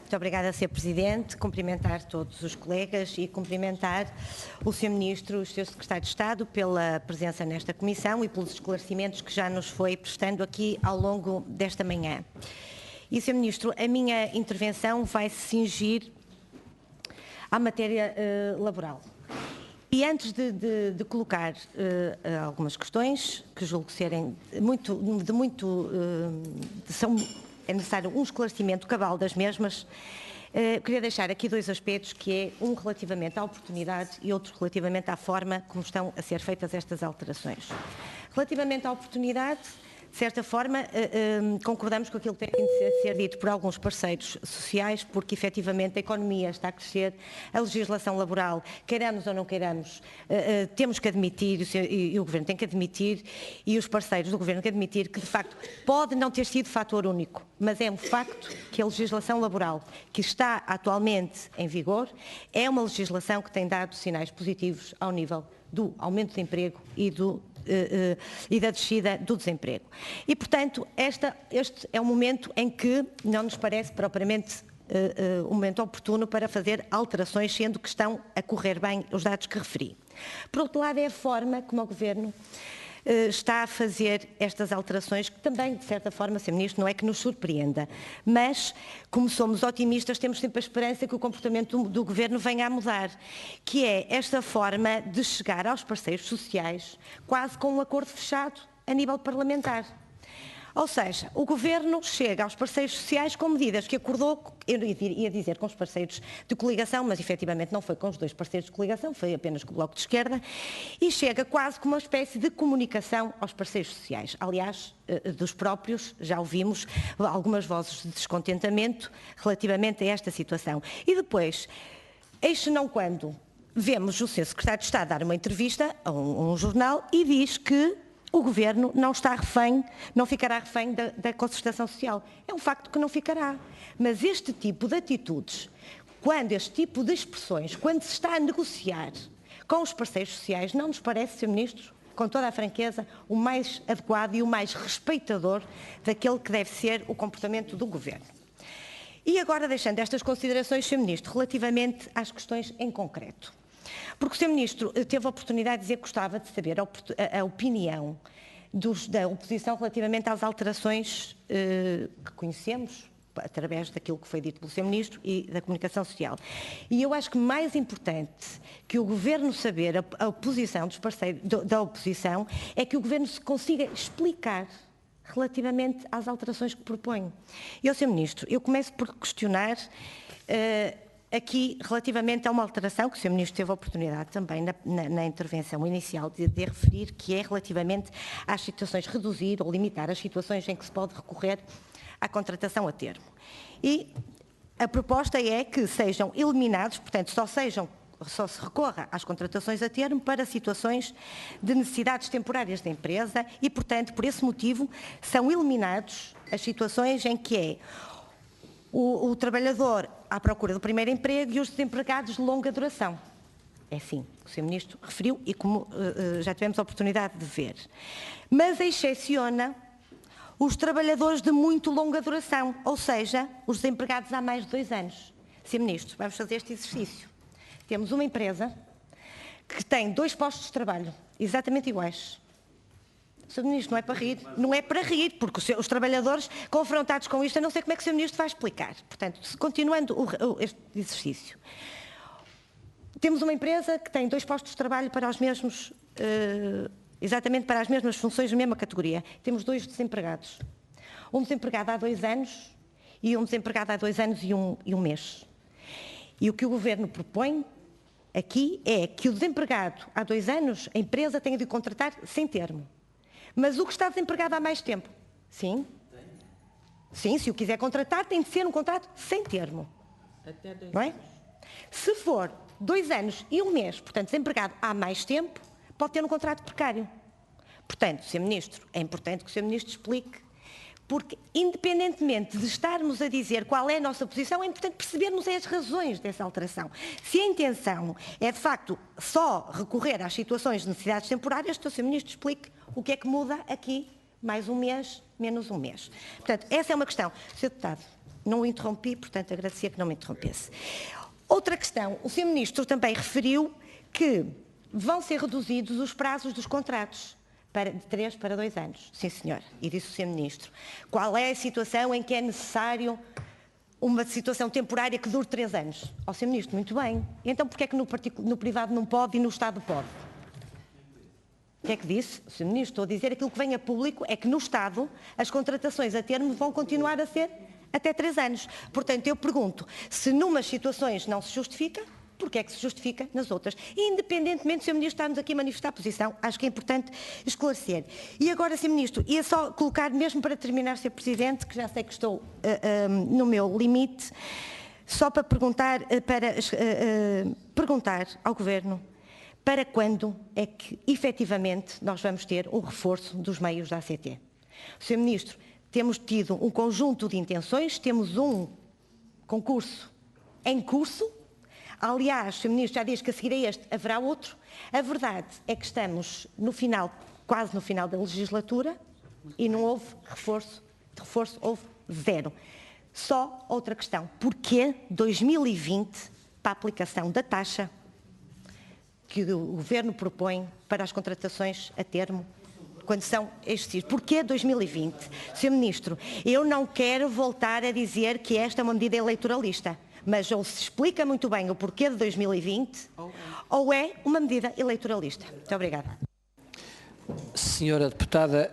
Muito obrigada, Sr. Presidente. Cumprimentar todos os colegas e cumprimentar o Sr. Ministro, o Sr. Secretário de Estado, pela presença nesta comissão e pelos esclarecimentos que já nos foi prestando aqui ao longo desta manhã. E, Sr. Ministro, a minha intervenção vai se cingir à matéria laboral. E antes de colocar algumas questões, que julgo serem é necessário um esclarecimento cabal das mesmas, queria deixar aqui dois aspectos, que é um relativamente à oportunidade e outro relativamente à forma como estão a ser feitas estas alterações. Relativamente à oportunidade, de certa forma, concordamos com aquilo que tem de ser dito por alguns parceiros sociais, porque efetivamente a economia está a crescer, a legislação laboral, queiramos ou não queiramos, temos que admitir, e o Governo tem que admitir, e os parceiros do Governo têm que admitir que, de facto, pode não ter sido fator único, mas é um facto que a legislação laboral que está atualmente em vigor é uma legislação que tem dado sinais positivos ao nível do aumento do emprego e da descida do desemprego. E, portanto, este é um momento em que não nos parece propriamente um momento oportuno para fazer alterações, sendo que estão a correr bem os dados que referi. Por outro lado, é a forma como o Governo está a fazer estas alterações, que também, de certa forma, Sr. Ministro, não é que nos surpreenda, mas, como somos otimistas, temos sempre a esperança que o comportamento do Governo venha a mudar, que é esta forma de chegar aos parceiros sociais quase com um acordo fechado a nível parlamentar. Ou seja, o Governo chega aos parceiros sociais com medidas que acordou, eu ia dizer com os parceiros de coligação, mas efetivamente não foi com os dois parceiros de coligação, foi apenas com o Bloco de Esquerda, e chega quase com uma espécie de comunicação aos parceiros sociais. Aliás, dos próprios, já ouvimos algumas vozes de descontentamento relativamente a esta situação. E depois, eis não quando vemos o Sr. Secretário de Estado dar uma entrevista a um jornal e diz que o Governo não ficará refém da concertação social. É um facto que não ficará. Mas este tipo de atitudes, este tipo de expressões, quando se está a negociar com os parceiros sociais, não nos parece, Sr. Ministro, com toda a franqueza, o mais adequado e o mais respeitador daquele que deve ser o comportamento do Governo. E agora, deixando estas considerações, Sr. Ministro, relativamente às questões em concreto. Porque o Sr. Ministro teve a oportunidade de dizer que gostava de saber a opinião da oposição relativamente às alterações que conhecemos, através daquilo que foi dito pelo Sr. Ministro e da comunicação social. E eu acho que mais importante que o Governo saber a posição dos parceiros da oposição é que o Governo se consiga explicar relativamente às alterações que propõe. E, Sr. Ministro, eu começo por questionar aqui, relativamente a uma alteração que o Sr. Ministro teve a oportunidade também na intervenção inicial de referir, que é relativamente às situações, reduzir ou limitar as situações em que se pode recorrer à contratação a termo. E a proposta é que sejam eliminados, portanto, só se recorra às contratações a termo para situações de necessidades temporárias da empresa e, portanto, por esse motivo, são eliminados as situações em que é o trabalhador à procura do primeiro emprego e os desempregados de longa duração. É assim que o Sr. Ministro referiu e como já tivemos a oportunidade de ver. Mas excepciona os trabalhadores de muito longa duração, ou seja, os desempregados há mais de 2 anos. Sr. Ministro, vamos fazer este exercício. Temos uma empresa que tem 2 postos de trabalho exatamente iguais. Sr. Ministro, não é para rir, não é para rir, porque os trabalhadores confrontados com isto, eu não sei como é que o Sr. Ministro vai explicar. Portanto, continuando este exercício. Temos uma empresa que tem 2 postos de trabalho para os mesmos, exatamente para as mesmas funções, da mesma categoria. Temos 2 desempregados. Um desempregado há 2 anos e um desempregado há 2 anos e um mês. E o que o Governo propõe aqui é que o desempregado há 2 anos, a empresa tenha de o contratar sem termo. Mas o que está desempregado há mais tempo? Sim. Sim, se o quiser contratar, tem de ser um contrato sem termo. Até 2 não é? Se for 2 anos e 1 mês, portanto, desempregado há mais tempo, pode ter um contrato precário. Portanto, Sr. Ministro, é importante que o Sr. Ministro explique, porque, independentemente de estarmos a dizer qual é a nossa posição, é importante percebermos as razões dessa alteração. Se a intenção é, de facto, só recorrer às situações de necessidades temporárias, então o Sr. Ministro explique o que é que muda aqui mais um mês, menos um mês. Portanto, essa é uma questão. Sr. Deputado, não o interrompi, portanto, agradecia que não me interrompesse. Outra questão, o Sr. Ministro também referiu que vão ser reduzidos os prazos dos contratos de 3 para 2 anos. Sim, senhor. E disse o Sr. Ministro. Qual é a situação em que é necessário uma situação temporária que dure 3 anos? Ó, Sr. Ministro, muito bem. Então, porquê é que no privado não pode e no Estado pode? O que é que disse? Sr. Ministro, estou a dizer aquilo que vem a público é que no Estado as contratações a termo vão continuar a ser até 3 anos. Portanto, eu pergunto, se numas situações não se justifica, porque é que se justifica nas outras? Independentemente do Sr. Ministro estarmos aqui a manifestar a posição, acho que é importante esclarecer. E agora, Sr. Ministro, ia só colocar, mesmo para terminar, Sr. Presidente, que já sei que estou no meu limite, só para perguntar, perguntar ao Governo para quando é que, efetivamente, nós vamos ter um reforço dos meios da ACT. Sr. Ministro, temos tido um conjunto de intenções, temos um concurso em curso. Aliás, o Sr. Ministro já diz que a seguir a este haverá outro. A verdade é que estamos no final, quase no final da legislatura, e não houve reforço, de reforço houve zero. Só outra questão, porquê 2020 para a aplicação da taxa que o Governo propõe para as contratações a termo, quando são excessivos? Porquê 2020? Sr. Ministro, eu não quero voltar a dizer que esta é uma medida eleitoralista, mas ou se explica muito bem o porquê de 2020, ou é uma medida eleitoralista. Muito obrigada. Senhora Deputada,